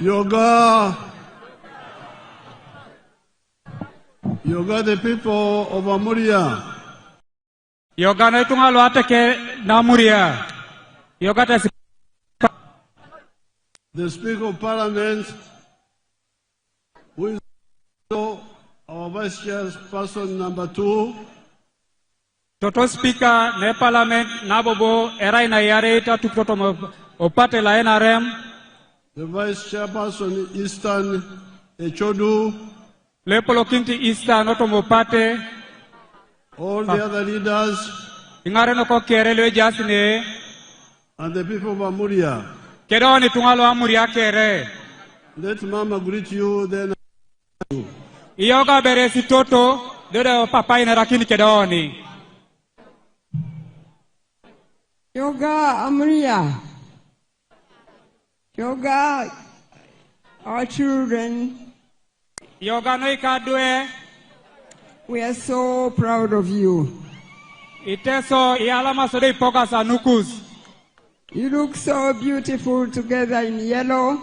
Yoga, the people of Amuria. Yoga na itunga lo atake na Amuria. Yoga ta The Speaker of Parliament, who is also our Vice Chairperson number 2. Toto Speaker ne Parliament na bobo erai na yare ita tukoto opate la NRM. The Vice Chairperson Eastern Echodu. Lepolo kinti Eastern otomopate. All the other leaders. Ingare no ko kerele jasine. And the people of Amuria. Kedoni tungalo Amuria kere. Let Mama greet you, then Yoga beresi toto. Dede papa ina rakini kedoni. Yoga Amuria. Yoga, our children. Yoga no ikadwe. We are so proud of you. Teso ialama sode ipoka sanukus. You look so beautiful together in yellow.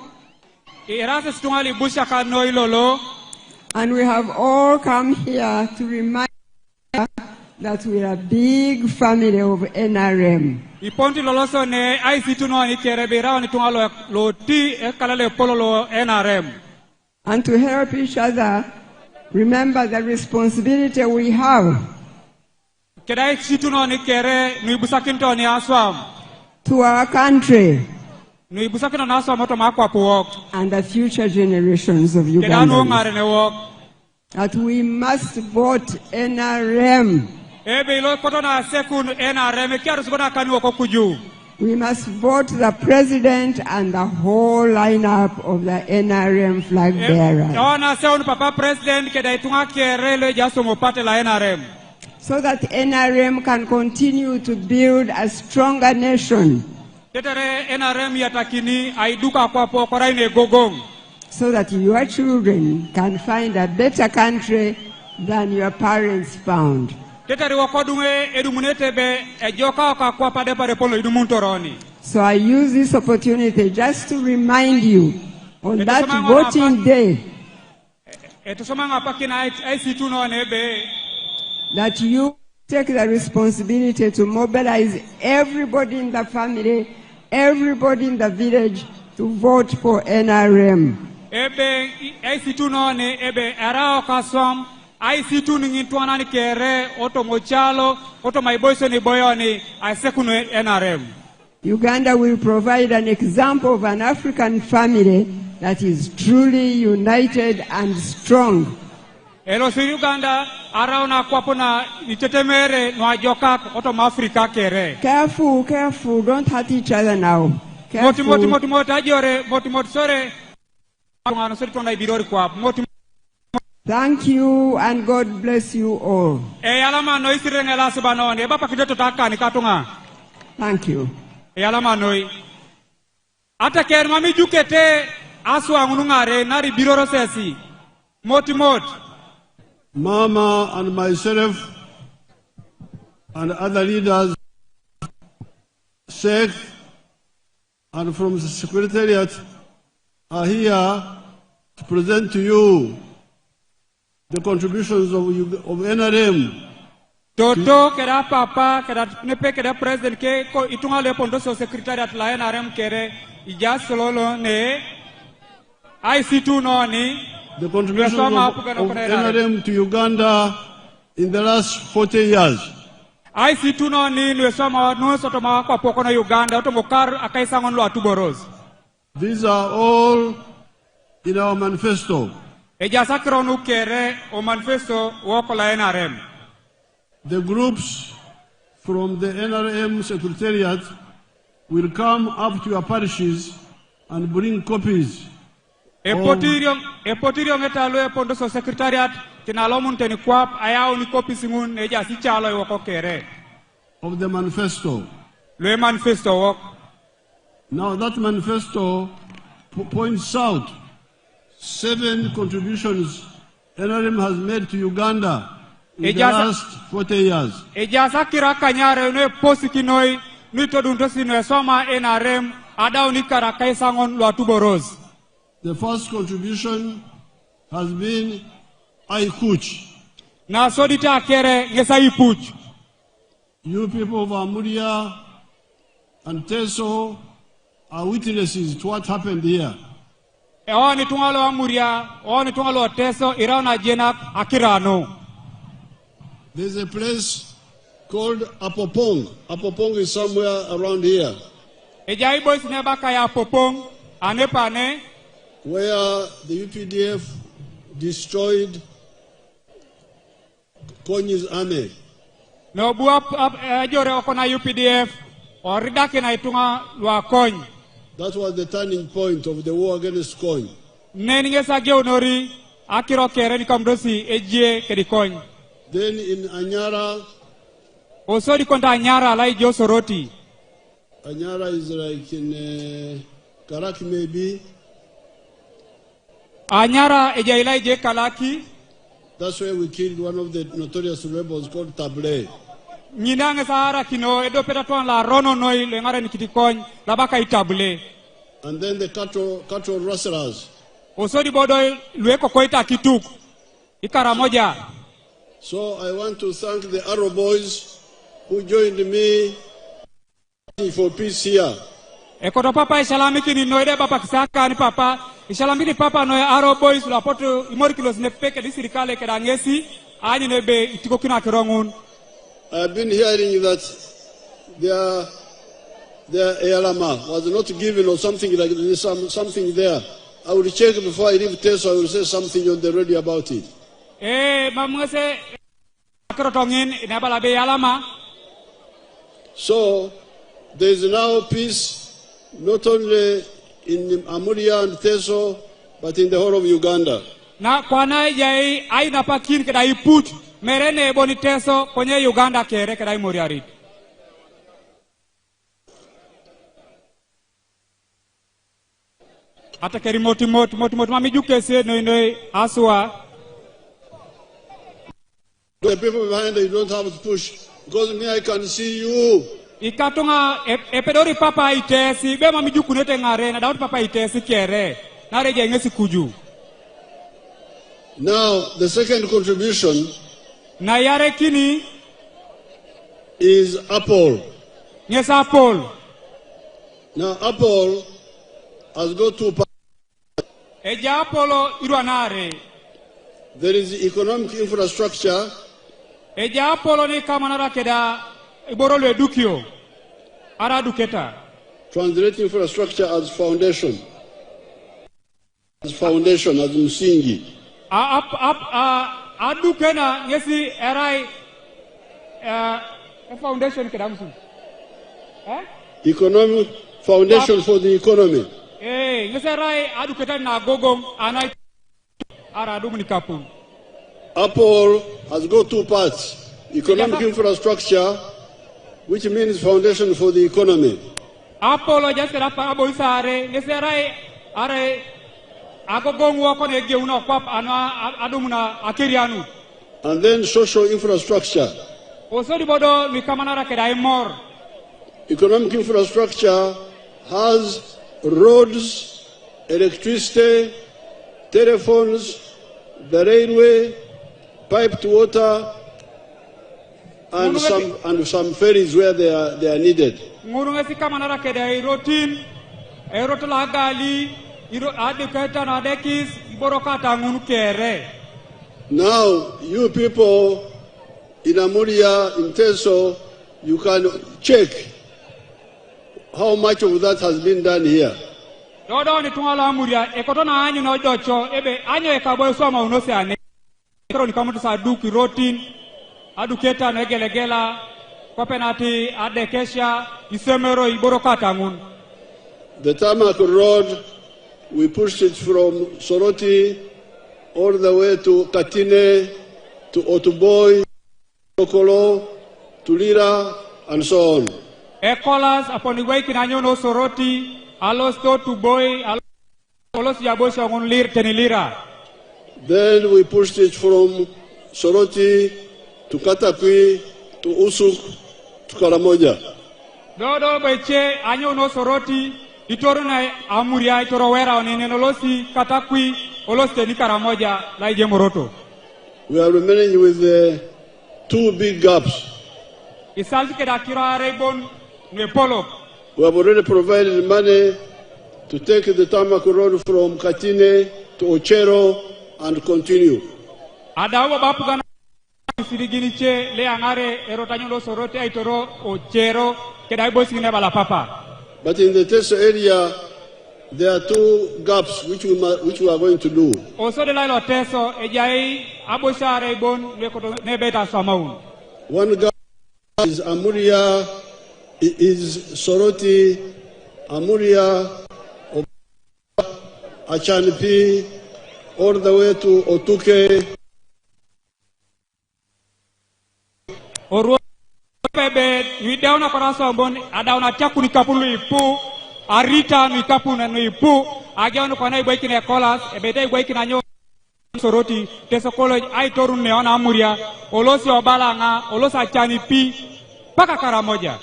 Irase stungali busha kano ilolo. And we have all come here to remind you that we are a big family of NRM. Iponti loloso ne IC tuno ni kerebira ni tungalo lo ti ekalale pololo NRM. And to help each other, remember the responsibility we have Kedai situno ni kere ni busakinto ni aswam. to our country Ni busakino na aswam oto makwa puok. and the future generations of Kedanu Ugandans. ngare ne wok. That we must vote NRM. Ebe ilo koto na sekun NRM kiaru sibona kani woko kuju. We must vote the president and the whole lineup of the NRM flag bearers. Ona seun papa president kedai tunga kere le jaso mopate la NRM. So that NRM can continue to build a stronger nation. Tetere NRM yatakini aiduka kwa po koraine gogong. So that your children can find a better country than your parents found. Tetere wakodunge edumunete be ejoka kwa pade pade polo idumuntoroni. So I use this opportunity just to remind you on that voting day Etusomanga pakina IC tuno nebe. that you take the responsibility to mobilize everybody in the family, everybody in the village to vote for NRM. Ebe IC tuno ne ebe erao kasom IC tuno ngintwana ni kere oto mochalo oto maiboiso ni boyoni asekunu NRM. Uganda will provide an example of an African family that is truly united and strong. Elo si Uganda arauna kwapona itetemere nwajoka oto Afrika kere. Careful, careful, don't hurt each other now. Careful. Moti ajore moti sore ngano sori tona ibirori kwa moti. Thank you and God bless you all. Alama no isirengela sibanone bapa kidoto takani katunga. Thank you. Alama noi. Ata ker mami jukete aswa ngunungare nari biroro sesi. Moti. Mama and myself and other leaders, Sheikh and from the Secretariat are here to present to you the contributions of NRM. Toto kera papa kera nepe kera president ke ko itunga le pondo so Secretariat la NRM kere ija sololo ne IC2 no ni. The contribution of NRM to Uganda in the last 40 years. IC2 no ni nwesoma nwesoto kwa poko na Uganda oto mokar akaisangon lo atuboros. These are all in our manifesto. Eja sakro nu kere o manifesto woko la NRM. The groups from the NRM Secretariat will come up to your parishes and bring copies. Epotirio ngetalo epondo so Secretariat tinalomun teni kwap ayao ni kopi singun eja si chalo woko kere. Of the manifesto. Le manifesto wok. Now that manifesto points out 7 contributions NRM has made to Uganda in the last 40 years. Ejasa kira kanyare ne posikinoi nito duntosi no soma NRM ada unikara kaisangon lwa tuboros. The first contribution has been Aikuch. Na sodita kere ngesa ipuch. You people of Amuria and Teso are witnesses to what happened here. Oni tungalo Amuria, oni tungalo Teso iraona jenak akirano. There's a place called Apopong. Apopong is somewhere around here. Ejai boys nebaka ya Apopong, anepane. Where the UPDF destroyed Konyi's army. No bua jore okona UPDF, oridake na itunga lwa Kony. That was the turning point of the war against Kony. Neningesa geonori, akiro kere ni kamdosi ejie kedikony. Then in Anyara, Osodi konta Anyara lai jo soroti. Anyara is like in Karaki maybe. Anyara ejailai je Kalaki. That's where we killed one of the notorious rebels called Table. Nyinange sahara kino edo petatuan la rono noi lengare nikitikony labaka itabule. And then the cattle rustlers. Osodi bodo lueko koita kituk. Ikara moja. So I want to thank the Arrow boys who joined me for peace here. Ekoto papa ishalamiki ni noide papa kisaka ni papa. Ishalamiki papa noe Arrow boys la poto imorikilos nepeke di sirikale kedangesi. Ani nebe itiko kina kirongun. I've been hearing that their Eyalama was not given or something like this, something there. I will check before I leave Teso. I will say something on the radio about it. Mamuse akrotongin inabala be Eyalama. So there is now peace not only in Amuria and Teso, but in the whole of Uganda. Na kwana yai aina pakin kada iput merene boni Teso kwenye Uganda kere kada imoriarit. Ata keri moti mami juke se no aswa. The people behind you don't have to push because me I can see you. Ikatunga epedori papa itesi be mami juku nete ngare na daud papa itesi kere na reje ngesi kuju. Now the second contribution na yare kini is Apple. Yes, Apple. Now Apple has got two parts. Eja Apollo iruanare. There is economic infrastructure. Eja Apollo ni kamanara keda iborolo edukio. Ara duketa. Translate infrastructure as foundation. As foundation, as msingi. Adukena ngesi erai foundation keda msingi. Economic foundation for the economy. Ngesi erai aduketa na gogom anai ara dumunikapu. Apple has got two parts. Economic infrastructure, which means foundation for the economy. Apollo just rapa aboisare ngesi erai are agogom wako ne geuna kwap ana adumuna akirianu. And then social infrastructure. Osodi bodo mikamanara keda imor. Economic infrastructure has roads, electricity, telephones, the railway, piped water, and some ferries where they are needed. Ngurungesi kamanara keda irotin, erotla gali, iro adeketa na dekis, iborokata ngunu kere. Now, you people in Amuria, in Teso, you can check how much of that has been done here. Dodo ni tungala Amuria, ekotona anyu na ojocho, ebe anyu ekabo soma unose ane. Ekoro ni kamutu sa duki rotin, aduketa na egelegela, kwa penati adekesha, isemero iborokata ngunu. The tarmac road, we pushed it from Soroti all the way to Katine, to Otuboy, Okolo, to Lira, and so on. Ekolas upon the way kinanyono Soroti, alosto to boy, alos yabosha on lir tenilira. Then we pushed it from Soroti to Katakwi, to Usuk, to Karamoja. Dodo beche anyo no soroti itoro na Amuria itoro wera onene nolosi Katakwi olosi ni Karamoja la ije Moroto. We are remaining with two big gaps. Isalti keda kira rebon ne polo. We have already provided money to take the tarmac road from Katine to Ochero and continue. Adawo bapugana sidiginiche le angare erotanyo lo sorote aitoro Ochero keda ibosine bala papa. But in the Teso area, there are two gaps which we are going to do. Also de la Teso ejai abosha rebon ne beta samaun. One gap is Amuria, is Soroti, Amuria, Achanipi, all the way to Otuke. Oru pebe widauna koraso bon adauna chakuni kapulu ipu arita ni kapuna no ipu agano kona iboiki ne kolas ebete iboiki na nyo Soroti Teso college ai torun ne ona Amuria olosi obalanga olosa Achanipi paka Karamoja.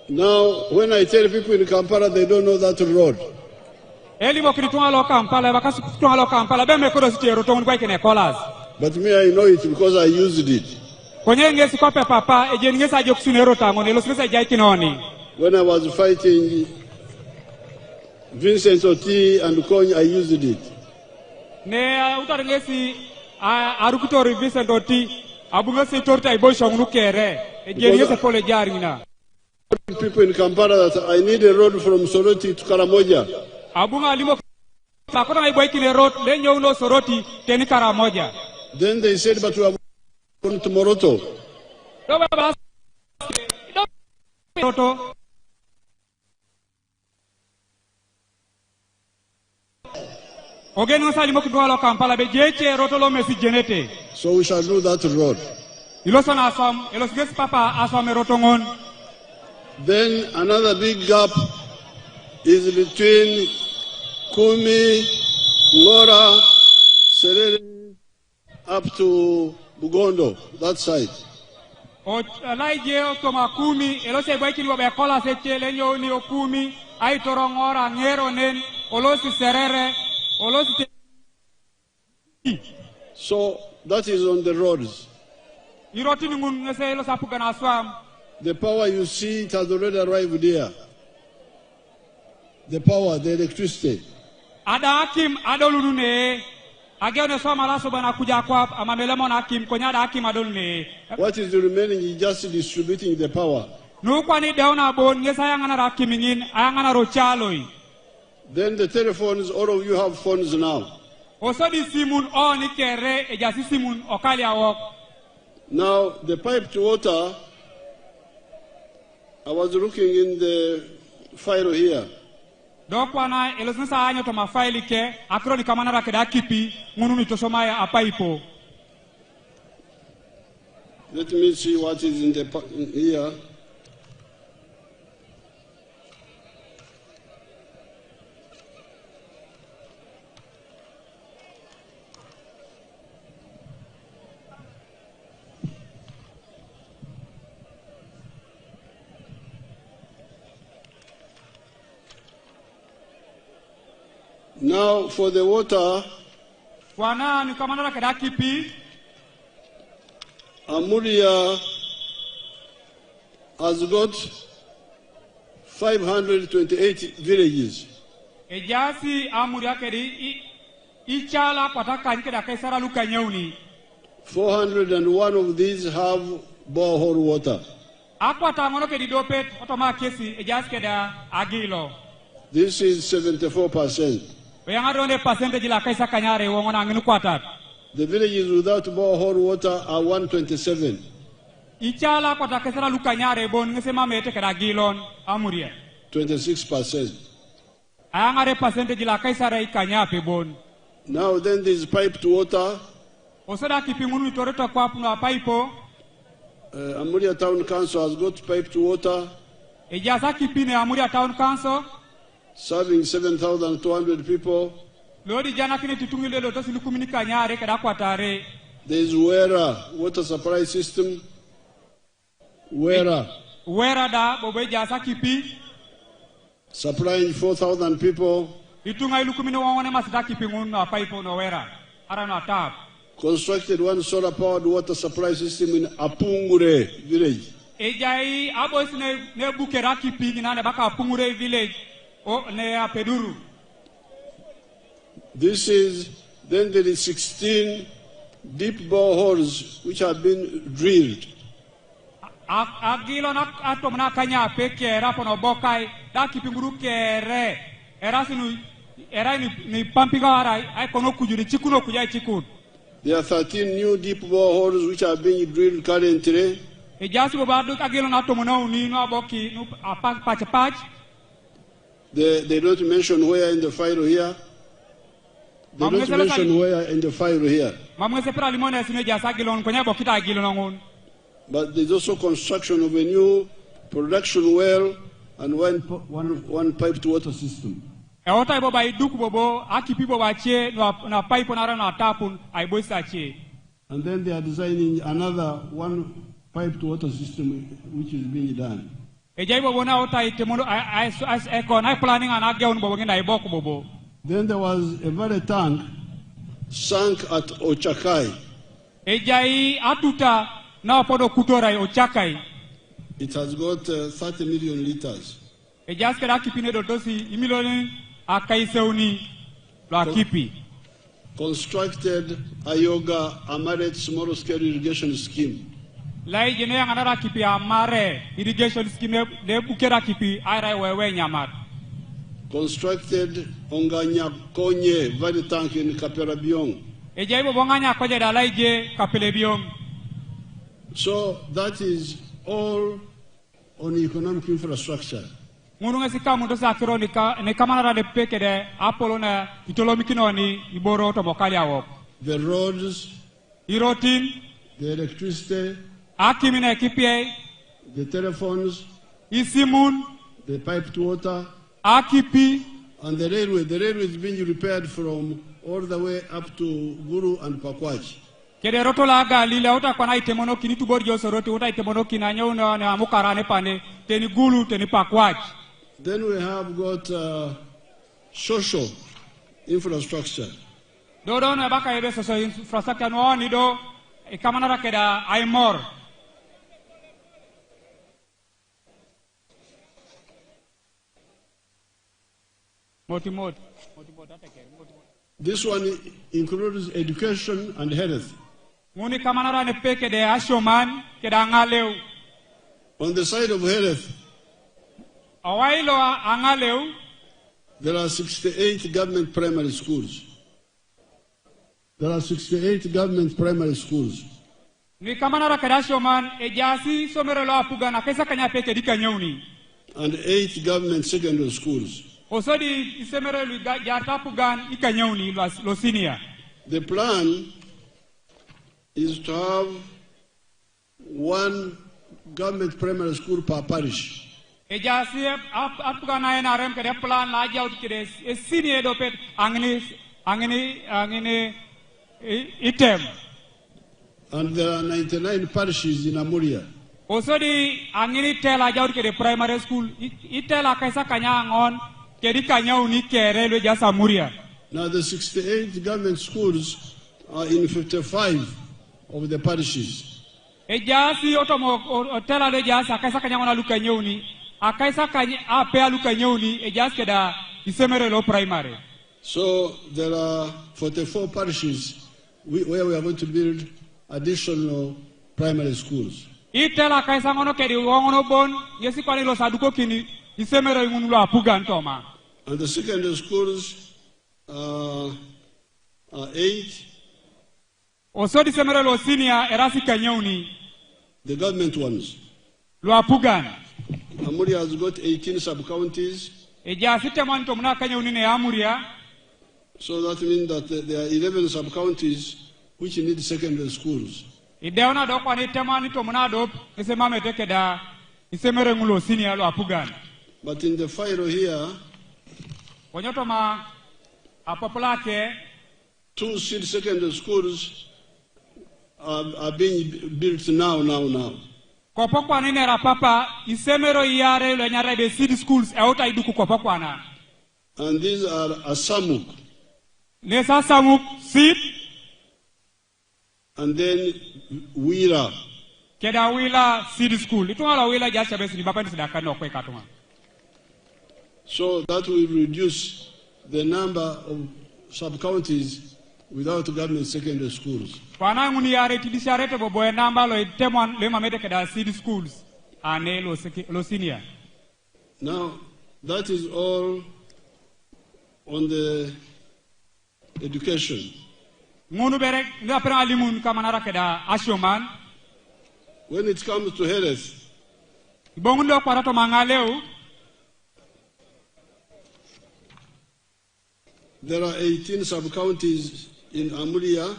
Now when I tell people in Kampala they don't know that road. Elimo kritwa lo Kampala bakasi kritwa lo Kampala be me kodo sitero to iboiki ne kolas. But me I know it because I used it. Konye ngesi kwa papa eje ngesa jokusunero tango ne losisa jai kinoni. When I was fighting Vincent Oti and Kony, I used it. Ne utarengesi arukutori Vincent Oti abungesi torta ibosha unukere eje ngesa pole jarina. People in Kampala that I need a road from Soroti to Karamoja. Abunga limo pakona iboiki ne road lenyo uno Soroti teni Karamoja. Then they said but we are going to Moroto. So we shall do that road. Then another big gap is between Kumi, Ngora, Serere, up to Bugondo, that side. So that is on the roads. The power you see, it has already arrived here. The power, the electricity. What is remaining is just distributing the power. Then the telephones, all of you have phones now. Now the piped water, I was looking in the file here. Let me see what is in the here. Now for the water, Amuria has got 528 villages. 401 of these have borehole water. This is 74%. The villages without borehole water are 127. 26%. Now then this piped water. Amuria Town Council has got piped water. Serving 7,200 people. There is Wera water supply system. Wera da bobe jasa kipi. Supplying 4,000 people. Itunga ilukumino wangone masita kipi ngunu paipo no Wera. Arana tap. Constructed one solar powered water supply system in Apungure village. Ejai abos ne bukera kipi ne baka Apungure village o ne apeduru. This is, then there is 16 deep boreholes which have been drilled. Agilo na atomna kanya peke rapono bokai da kipinguru kere erasinu era ni pampigara ai kono kujuri chikuno kujai chikun. There are 13 new deep boreholes which are being drilled currently. Ejasi bobadu agilo na atomna uni no aboki no patch. They don't mention where in the file here. They don't mention where in the file here. But there's also construction of a new production well and one piped water system. And then they are designing another one piped water system which is being done. Then there was a very tank sunk at Ochakai. It has got 30 million liters. Constructed Ayoga Amaret small scale irrigation scheme. Constructed Onganya Konye Valley Tank in Kaperabiong. So that is all on economic infrastructure. The roads, the electricity, the telephones, the piped water, and the railway. The railway is being repaired from all the way up to Guru and Pakwach. Then we have got social infrastructure. This one includes education and health. On the side of health, there are 68 government primary schools. There are 68 government primary schools. And 8 government secondary schools. The plan is to have 1 government primary school per parish. And there are 99 parishes in Amuria. Primary school. Now the 68 government schools are in 55 of the parishes. So there are 44 parishes where we are going to build additional primary schools. And the secondary schools are 8. The government ones. Amuria has got 18 sub-counties. So that means that there are 11 sub-counties which need secondary schools. But in the file here, 2 seed secondary schools are being built now. Kopokwana nera papa isemero yare lo nyara be seed schools e ota iduku kopokwana. And these are Asamuk. Nesa Samuk seed. And then Wira. Keda Wila seed school. Itwala Wila jasha besi ni baba ni sidaka no kwe katuma. So that will reduce the number of sub-counties without government secondary schools. Now, that is all on the education. When it comes to health, there are 18 sub-counties in Amuria.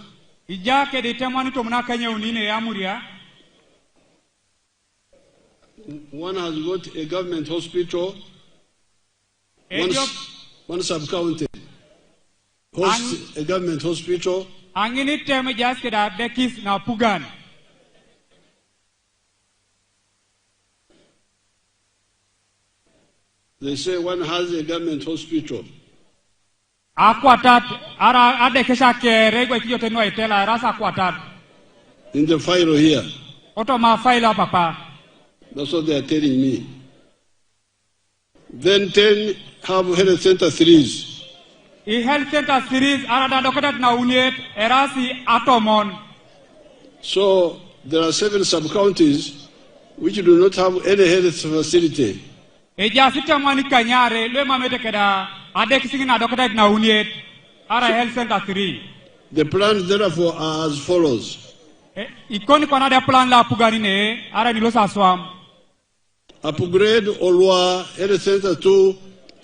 One has got a government hospital. One sub-county hosts a government hospital. They say one has a government hospital. In the file here. That's what they are telling me. Then 10 have health center series. Health center series So there are 7 sub-counties which do not have any health facility. The plans therefore are as follows. Upgrade Olwa Health Center 2,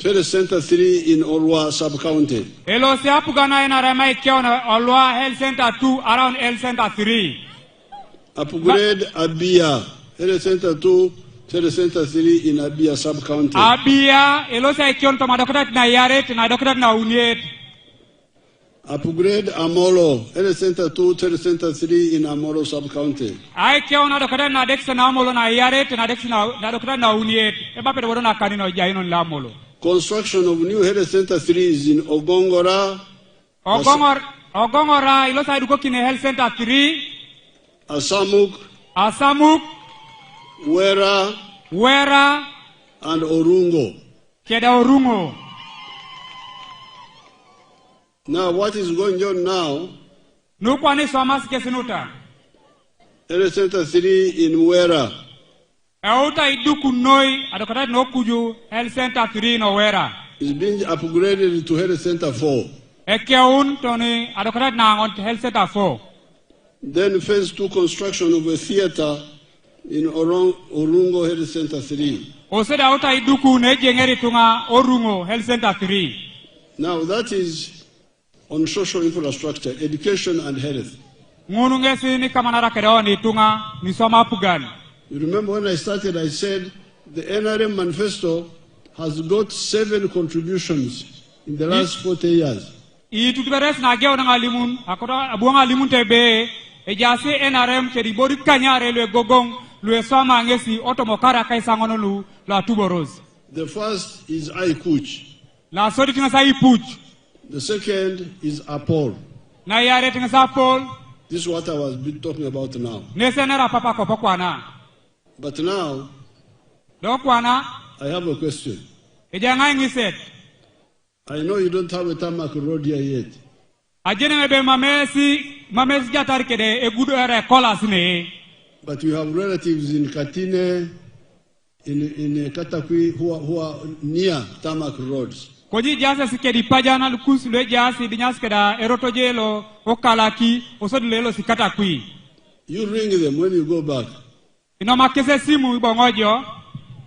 Health Center 3 in Olwa sub-county. Health Center 2 around Health Center 3. Upgrade Abia Health Center 2, Health Center 3 in Abia sub-county. Abia Upgrade Amolo Health Center 2, Health Center 3 in Amolo sub-county. Construction of new health center 3s in Ogongora. Ogongora ilosa idukokine Health Center 3. Asamuk. Wera and Orungo. Keda Orungo. Now what is going on now? Health Center 3 in Wera. Health Center 3 in Wera is being upgraded to Health Center 4. Health Center 4. Then phase 2 construction of a theater in Orungo Health Center 3. Health Center 3. Now that is on social infrastructure, education and health. You remember when I started, I said the NRM manifesto has got 7 contributions in the last 40 years. The first is Aikuch. The second is Apol. This is what I was talking about now. But now, I have a question. I know you don't have a tarmac road here yet. But you have relatives in Katine, in Katakwi, who are near tarmac roads. You ring them when you go back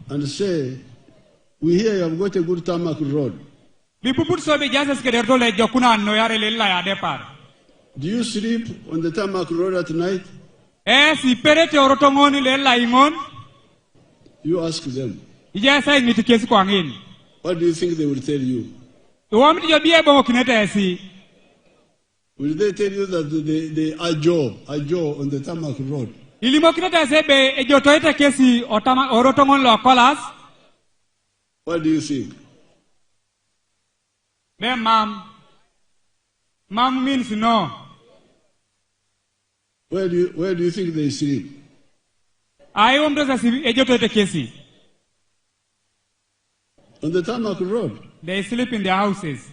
and say, we hear you have got a good tarmac road. Do you sleep on the tarmac road at night? You ask them. What do you think they will tell you? Will they tell you that the Ajo on the Tarmac Road? Ilimokita sebe ejotoete kesi orotongon lo kolas. What do you think? Then ma'am means no. Where do you think they sleep? I want to say ejotoete kesi. On the Tarmac Road. They sleep in their houses.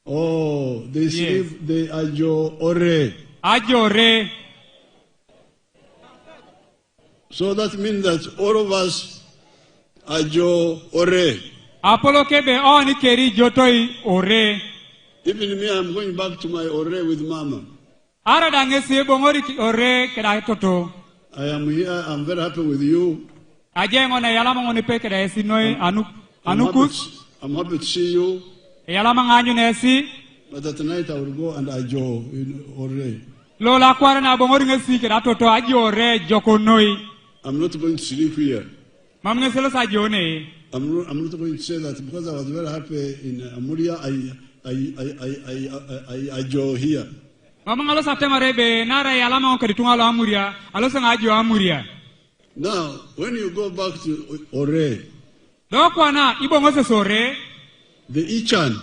Oh, they sleep. Yes. They Ajo Ore. Ajo Ore. So that means that all of us Ajo Ore. Apollo kebe oni keri jotoi Ore. Even me, I'm going back to my Ore with Mama. Ara dangesi bongori Ore keda toto. I am here. I'm very happy with you. Ajengo na yalama ngoni pe keda esinoi anukus. I'm happy to see you. But tonight I will go and Ajo in Ore. Lola kwara na bongori ngesi keda toto Ajo Ore jokonoi. I'm not going to sleep here. I'm not going to say that because I was very happy in Amuria, I Ajo here. Now, when you go back to Ore, the Ichan,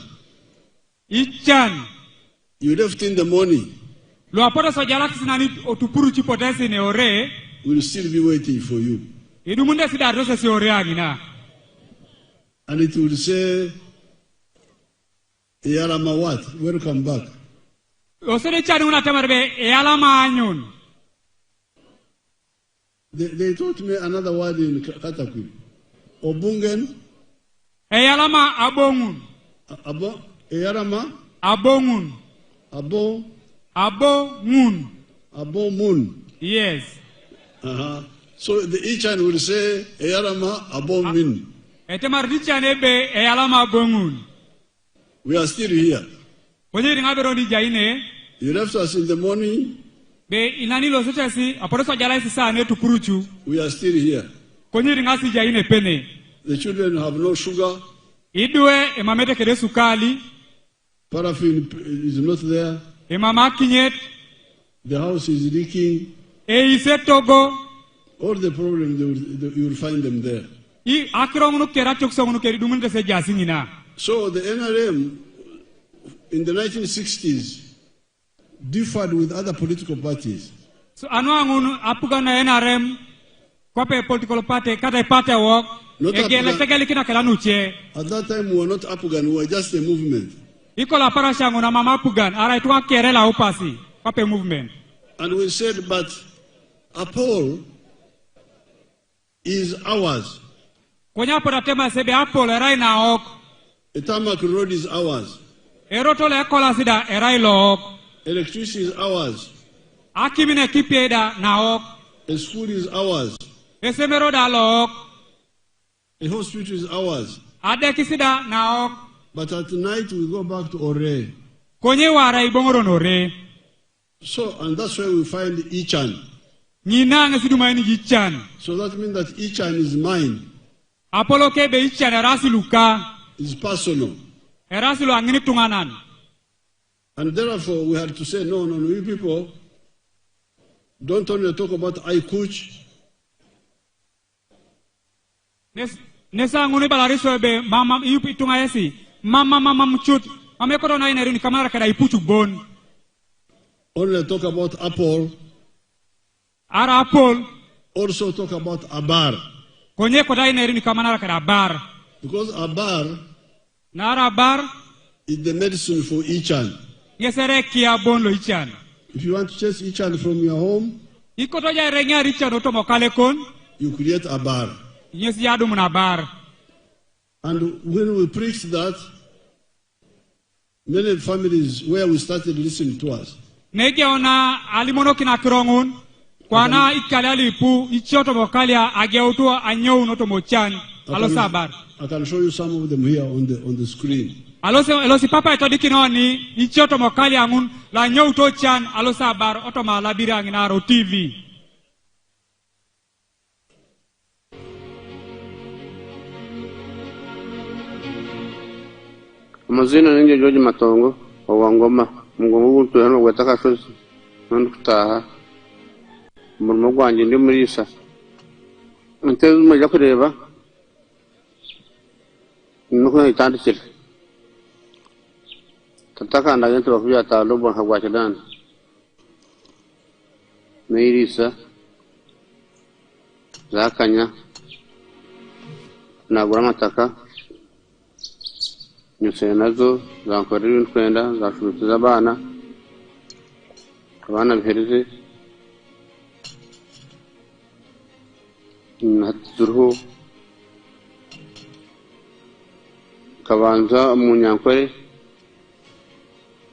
you left in the morning. Will still be waiting for you. And it will say, Yarama what? Welcome back. They taught me another word in Katakul. Obungen. Eyalama abongun. Eyarama? Abongun. Abongun. Abomun. Yes. So the Ichan will say, Eyarama abomin. We are still here. You left us in the morning. We are still here. The children have no sugar. Paraffin is not there. The house is leaking. All the problems, you will find them there. So the NRM in the 1960s differed with other political parties. So NRM political party at that time we were not Apugan, we were just a movement. And we said, but Apol is ours. The Tarmac Road is ours. Electricity is ours. The school is ours. The hospital is ours. But at night we go back to Ore. So, and that's where we find Ichan. So that means that Ichan is mine. It's personal. And therefore we had to say, no, you people, don't only talk about Aikuch. Only talk about Apple. Also talk about Abar. Because Abar is the medicine for Ichan. If you want to chase Ichan from your home, you create Abar. And when we preach that, many families where we started listening to us, I can show you some of them here on the screen. Amazina ninge George Matongo wa Ngoma. Mungu to hano wetaka fes nta murimo gwanje ndi murisa nte maja kureba nuko itandikira tataka ndagento bakuya talo bon hagwacha dan meirisa zakanya nagura amataka nyuse nazo zankorera kwenda zashubiza abana bihereze natuzuru kabanza mu nyankore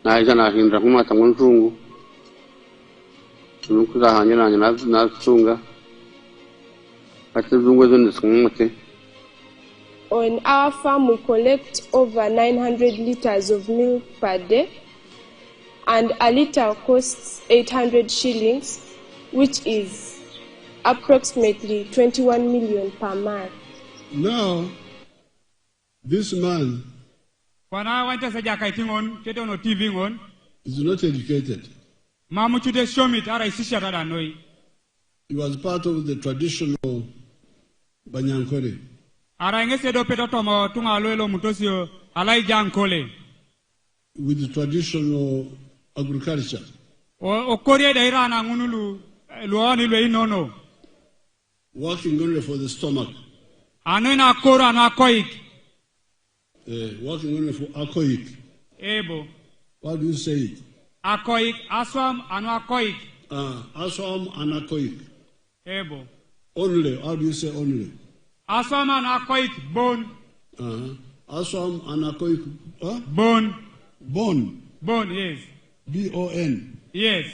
naje nahindura nk'umata mu nzungu nuko zahanyuranye nasunga atuzungu zo ndisumute. On our farm, we collect over 900 liters of milk per day, and a liter costs 800 shillings, which is approximately 21 million per month. Now, this man is not educated. He was part of the traditional Banyankore. With the traditional agriculture. Working only for the stomach. Working only for akoik. What do you say it? Akoik, aswam, and akoik. Aswam and akoik. Only, how do you say only? Aswam and akoik, bone. Aswam and akoik, bone. Bone. Bone, yes. B-O-N. Yes.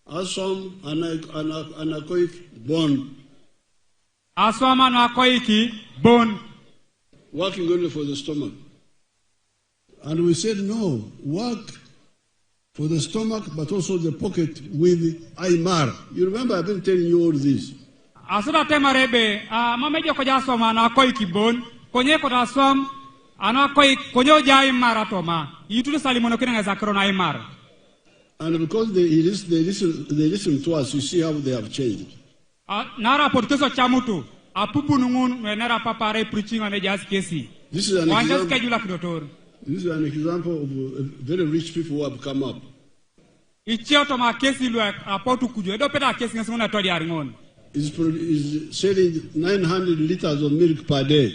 Aswam and akoik, bone. Aswam and akoiki, bone. Working only for the stomach. And we said, no, work for the stomach, but also the pocket with Aymar. You remember, I've been telling you all this. Asura temarebe, mamejo koja aswam and akoiki bone, konye kota aswam, and akoik, konyo ja Aymar atoma. Yitulu salimono kina zakrona Aymar. And because they listen to us, you see how they have changed. Nara porteso chamutu. Apupu nungun nara papare preaching on a jazz kesi. This is an example of very rich people who have come up. Is selling 900 liters of milk per day.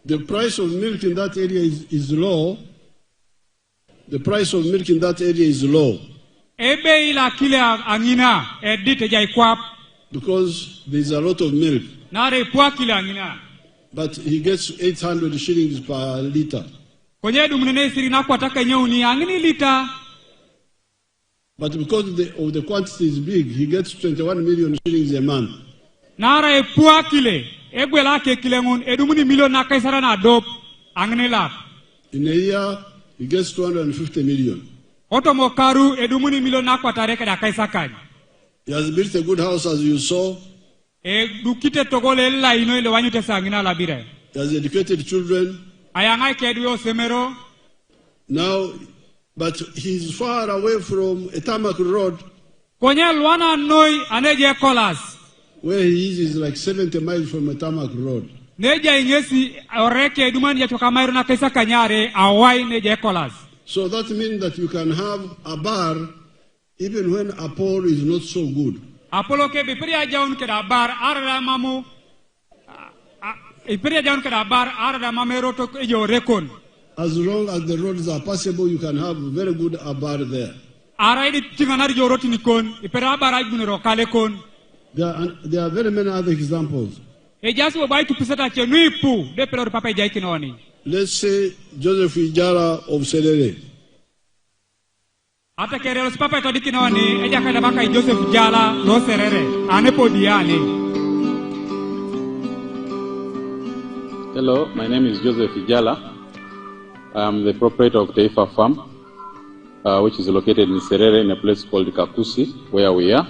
The price of milk in that area is low. The price of milk in that area is low. Because there's a lot of milk. But he gets 800 shillings per liter. But because of the quantity is big, he gets 21 million shillings a month. In a year, he gets 250 million. He has built a good house, as you saw. He has educated children. Now, but he's far away from a tarmac road. Where he is like 70 miles from a tarmac road. So that means that you can have a bar even when a pole is not so good. As long as the roads are passable, you can have a very good bar there. There are very many other examples. Let's say Joseph Ijara of Serere. Hello, my name is Joseph Ijala. I'm the proprietor of Teifa Farm, which is located in Serere in a place called Kakusi, where we are.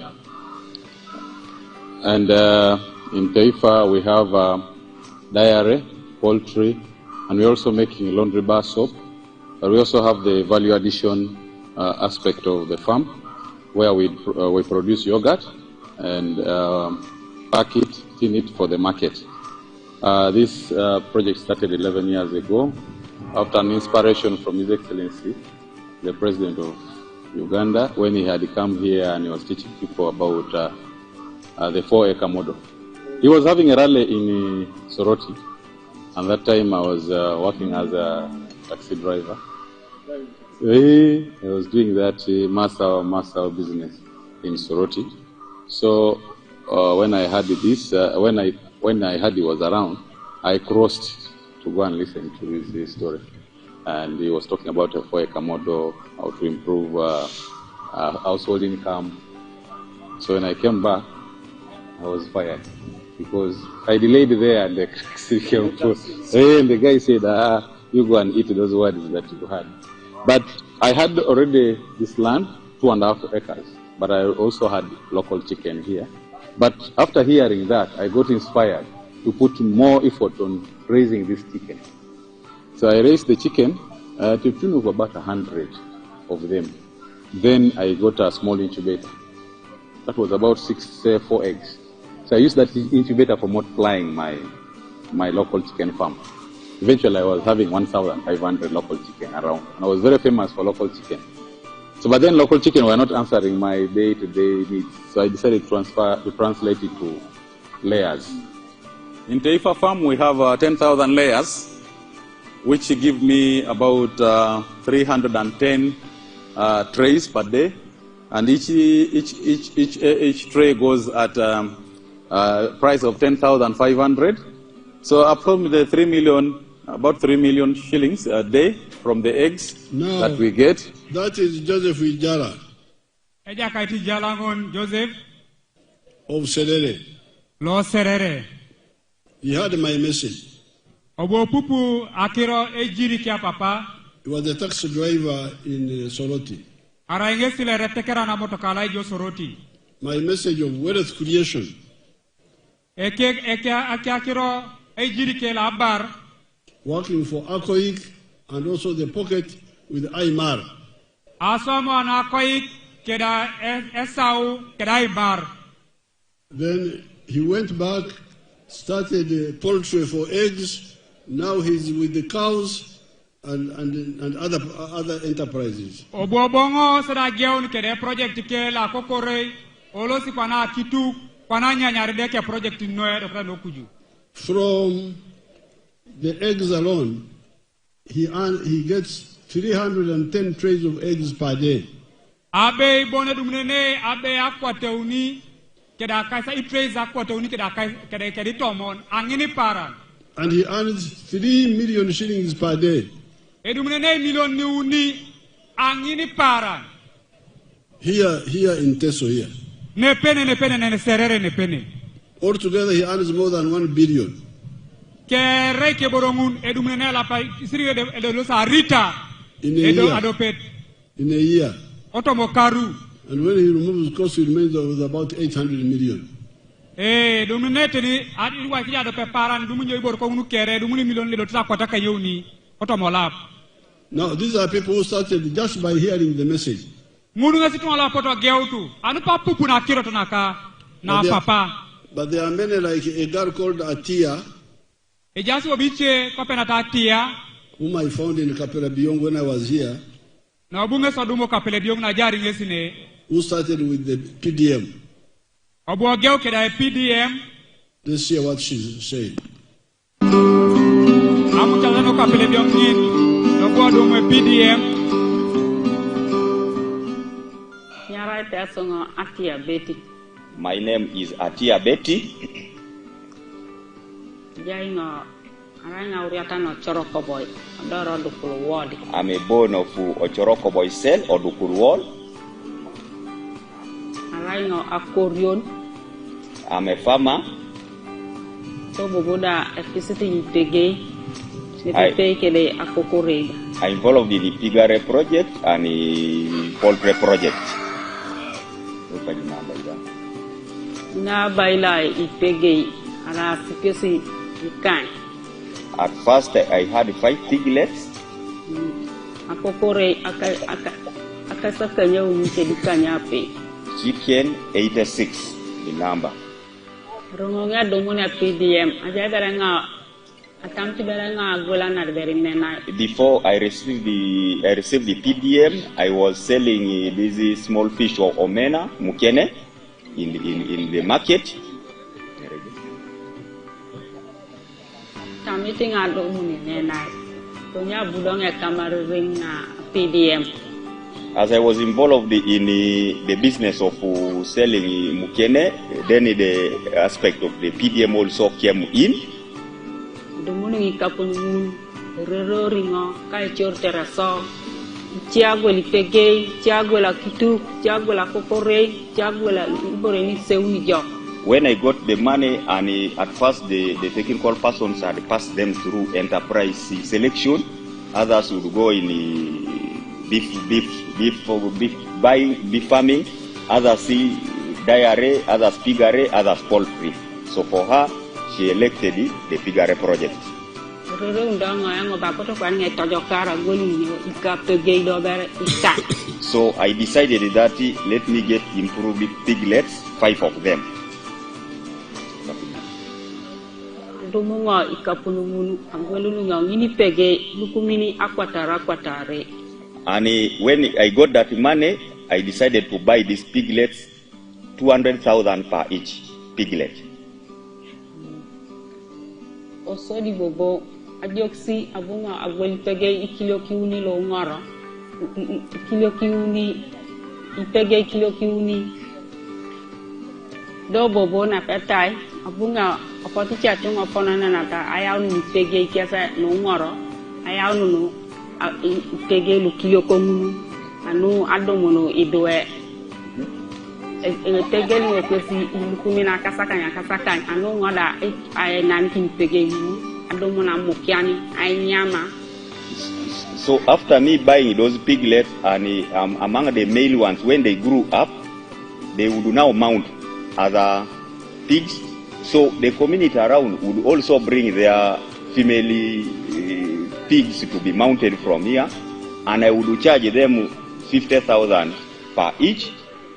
And in Teifa we have dairy, poultry, and we're also making laundry bar soap. But we also have the value addition aspect of the farm, where we produce yogurt and pack it, tin it for the market. This project started 11 years ago after an inspiration from His Excellency, the President of Uganda, when he had come here and he was teaching people about the 4-acre model. He was having a rally in Soroti, and that time I was working as a taxi driver. I was doing that master business in Soroti. So when I heard this, when I heard he was around, I crossed to go and listen to his story. And he was talking about a 4-acre model, how to improve household income. So when I came back, I was fired because I delayed there and the taxi came close. And the guy said, you go and eat those words that you had. But I had already this land, 2.5 acres, but I also had local chicken here. But after hearing that, I got inspired to put more effort on raising this chicken. So I raised the chicken to the tune of about 100 of them. Then I got a small incubator. That was about 4 eggs. So I used that incubator for multiplying my local chicken farm. Eventually I was having 1,500 local chicken around. And I was very famous for local chicken. So but then local chicken were not answering my day-to-day needs. So I decided to translate it to layers. In Teifa farm we have 10,000 layers, which give me about 310 trays per day. And each tray goes at price of 10,500. So up from the 3 million, about 3 million shillings a day from the eggs that we get. That is Joseph Ijala Joseph of Serere. Lo Serere. He heard my message. Obo pupu akiro ejiri kia papa. He was a taxi driver in Soroti. Araingesile retekera na motokala ijo Soroti. My message of wealth creation. Eke akiro ejiri ke la bar. Working for Akoik and also the pocket with Aymar. Asomo na Akoik keda Esau keda Aymar. Then he went back, started poultry for eggs. Now he's with the cows and other enterprises. Obobongo sada geun kede project ke la kokore olosi kwana kitu kwana nyanyarde ke project noe dokra nokuju. From the eggs alone, he gets 310 trays of eggs per day. Abe bone dumnene abe akwateuni keda kaisa trays akwateuni keda tomon angini para. And he earns 3 million shillings per day. Edumnene million niuni angini para. Here in Teso here. Ne serere. Altogether he earns more than 1 billion. Ke borongun edumnene la pa isiri de losa rita in a year. Otomokaru. And when he removes cost, he remains with about 800 million. Dumune teni adi wa kija do pe paran dumunyo ibor ko unu kere dumuni million le dotsa kwata kayoni otomolap. Now these are people who started just by hearing the message. Munu ngasi tuma poto geutu anu papu na kiro tonaka na papa. But there are many like a girl called Atia. Ejasi obiche ko penata Atia whom I found in Kapela Biong when I was here. Na obunge sodumo Kapela Biong na jari ngesine. Who started with the PDM. Obuogeo keda PDM. Let's hear what she's saying. Amu chalano Kapela Biong ni obuodo PDM. Nyara Teso Atia Betty. My name is Atia Betty. I'm a born of Ochoroko Boy Cell or Dukurwal. I'm a farmer. I'm involved in the Pigare project and the poultry project. At first, I had 5 piglets. Chicken 86, the number. Before I received the PDM, I was selling this small fish of omena, mukene, in the market. As I was involved in the business of selling mukene, then the aspect of the PDM also came in. When I got the money, and at first the technical persons had passed them through enterprise selection, others would go in beef farming, others dairy, others piggery, others poultry. So for her, she elected the piggery project. So I decided that let me get improved piglets, 5 of them. And when I got that money, I decided to buy these piglets, 200,000 per each piglet. Also, the bobo, adioxi, abunga, agwel pege, ikilo kiuni lo ngara, ikilo kiuni, ipege ikilo kiuni. Do bobo na petai, abunga, apoti chatung apona na nata, ayaw ni pege ikiasa no ngara, ayaw no pege lu kilo komunu, anu adomono idoe. Pege lu kwesi lukumina kasakanya, anu ngada ay nankin pege yu, adomona mokiani, ay nyama. So after me buying those piglets, and among the male ones, when they grew up, they would now mount other pigs. So the community around would also bring their female pigs to be mounted from here, and I would charge them 50,000 per each,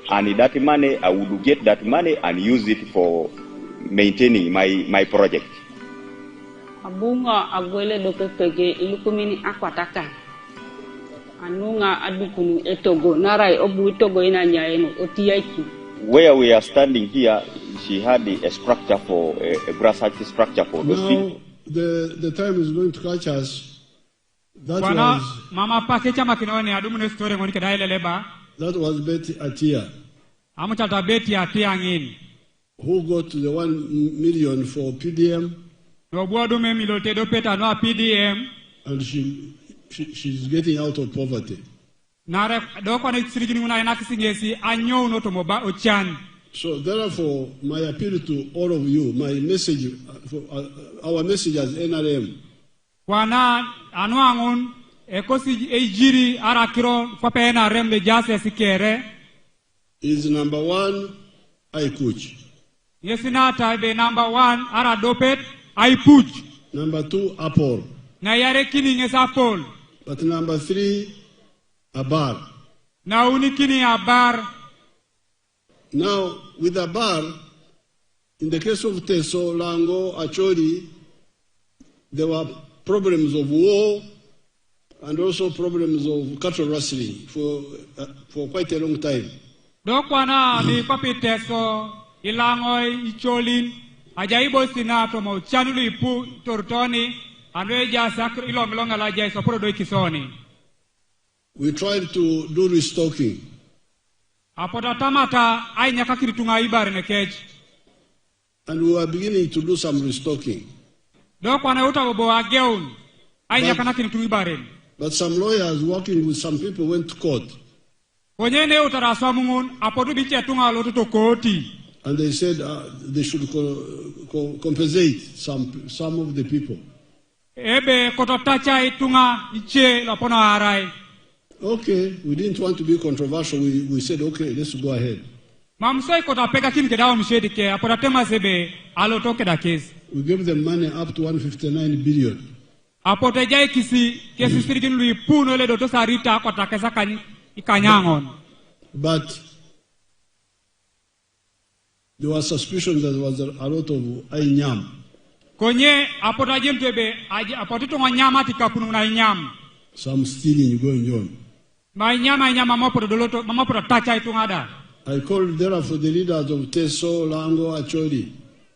and that money, I would get that money and use it for maintaining my project. Abunga agwele dope pege ilukumini akwataka. Anunga adukunu etogo narai obu etogo ina nyaeno otiyaiki. Where we are standing here, she had a structure for a grass structure for those people. The time is going to catch us. That was Betty Atia. Who got the 1 million for PDM. And she's getting out of poverty. So therefore, my appeal to all of you, my message, our message as NRM, is number 1, I coach. Number 1, I push. Number 2, Apple. But number 3, a bar. Now, with a bar, in the case of Teso, Lango, Acholi, there were problems of war and also problems of cattle rustling for quite a long time. Dokwana ni papi Teso, Ilangoi, Icholin, Ajaibo Sinato, Chanuli Pu, Tortoni, and Reja Sacro Ilonga Laja, Soporo Kisoni. We tried to do restocking. And we were beginning to do some restocking. But some lawyers working with some people went to court. And they said they should compensate some of the people. Okay, we didn't want to be controversial. We said, okay, let's go ahead. Mamsoi kota peka kin kedao mshedi ke apotatema sebe aloto keda case. We gave them money up to 159 billion. Apotejai kisi sirigin lui puno le doto sarita kota kesa ikanyangon. But there was suspicion that there was a lot of inyam. Konye apotajem tebe apotito nyama tikapunu na inyam. Some stealing going on. Ma inyama mama podo tacha itungada. I called therefore the leaders of Teso, Lango, Acholi.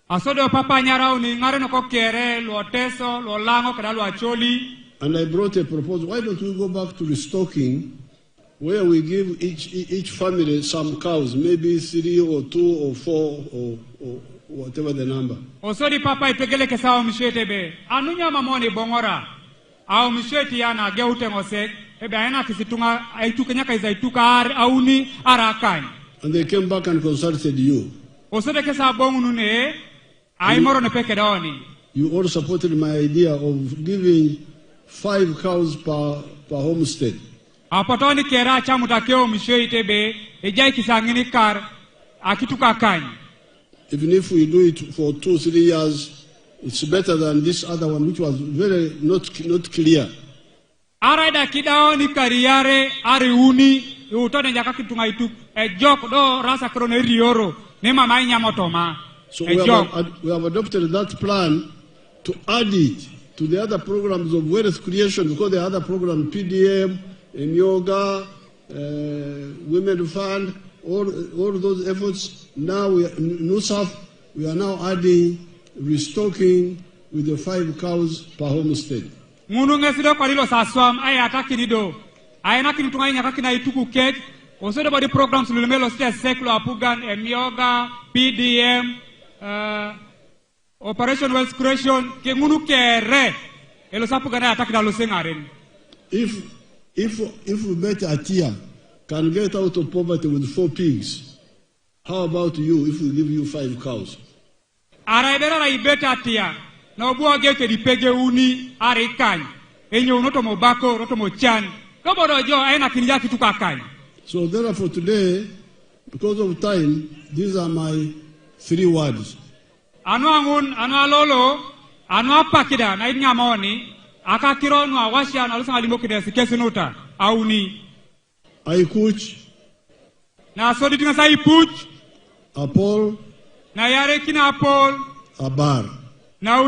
Asodo papa nyarao ni ngare no kokere lo Teso, lo Lango kada lo Acholi. And I brought a proposal. Why don't we go back to restocking, where we give each family some cows, maybe 3 or 2 or 4 or whatever the number. Osodi papa ipegele kesao mishete be. Anunya mamoni bongora. Au misheti yana geute ngosek. Ebe aina kisitunga aitukenya kaizaituka auni arakani. And they came back and consulted you. Osode kesa bongu ne aimoro ne peke daoni. You all supported my idea of giving 5 cows per homestead. Apotoni kera chamu takeo mishete be ejai kisangini kar akituka kani. Even if we do it for 2-3 years, it's better than this other one, which was very not clear. Araida kidao ni kariare ari uni utone njaka kitunga itu jok do rasa krone rioro ne mama nyamotoma. So we have adopted that plan to add it to the other programs of wealth creation, because the other program PDM, yoga, women fund, all those efforts. Now NUSAF, we are now adding restocking with the 5 cows per homestead. Munu ngesido kwa lilo saswam ay ataki nido ay nakini tunga nyaka kina ituku cake osodo body programs lulemelo stia seklo apugan yoga PDM Operation Wealth Creation ke munu kere elo sapugan ay ataki na losengaren. If Bet Atia can get out of poverty with 4 pigs, how about you if we give you 5 cows? Araibera na ibeta Atia na obuwa geke dipege uni arikan enyo noto mobako noto mochan kobodo jo aina kinja kitu kakani. So therefore today, because of time, these are my 3 words. Anu angun anu alolo anu apakida na inyamoni akakiro nu awasha na lusa alimo kide sikesunuta auni Aikuch na sodi tinga sai puch Apol na yare kina Apol Abar. Now I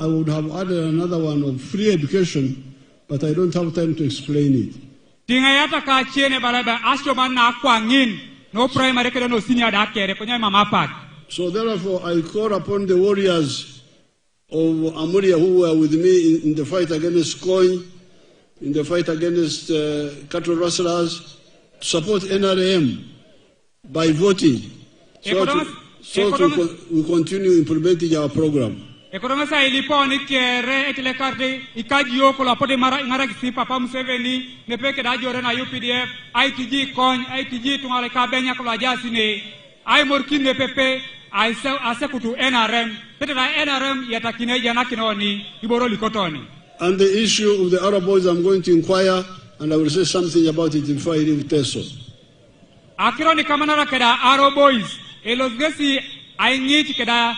would have added another one of free education, but I don't have time to explain it. No primary no senior So therefore I call upon the warriors of Amuria who were with me in the fight against coin, in the fight against cattle rustlers, to support NRM by voting. So we continue implementing our program. Economisa iliponi kere etile karte ikaji yoko la pote mara ingara kisi papa Museveni nepeke dajore na UPDF ITG coin ITG tungale kabenya kula jasine ai morkin nepepe ai asekutu NRM pete na NRM yatakine jana kinoni iboro likotoni. And the issue of the Arab boys, I'm going to inquire and I will say something about it before I leave Teso. Akironi kamanara keda Arab boys elosgesi ai ngiti keda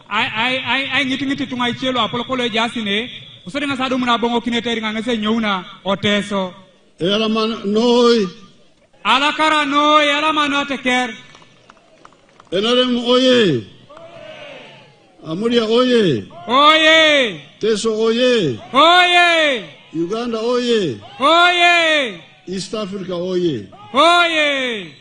ai ngiti tunga ichelo apolokolo jasine usode ngasadu muna bongo kineteri ngase nyouna oteso Elaman noi alakara noi elaman oteker NRM oye Amuria oye oye Teso oye oye Uganda oye oye East Africa oye oye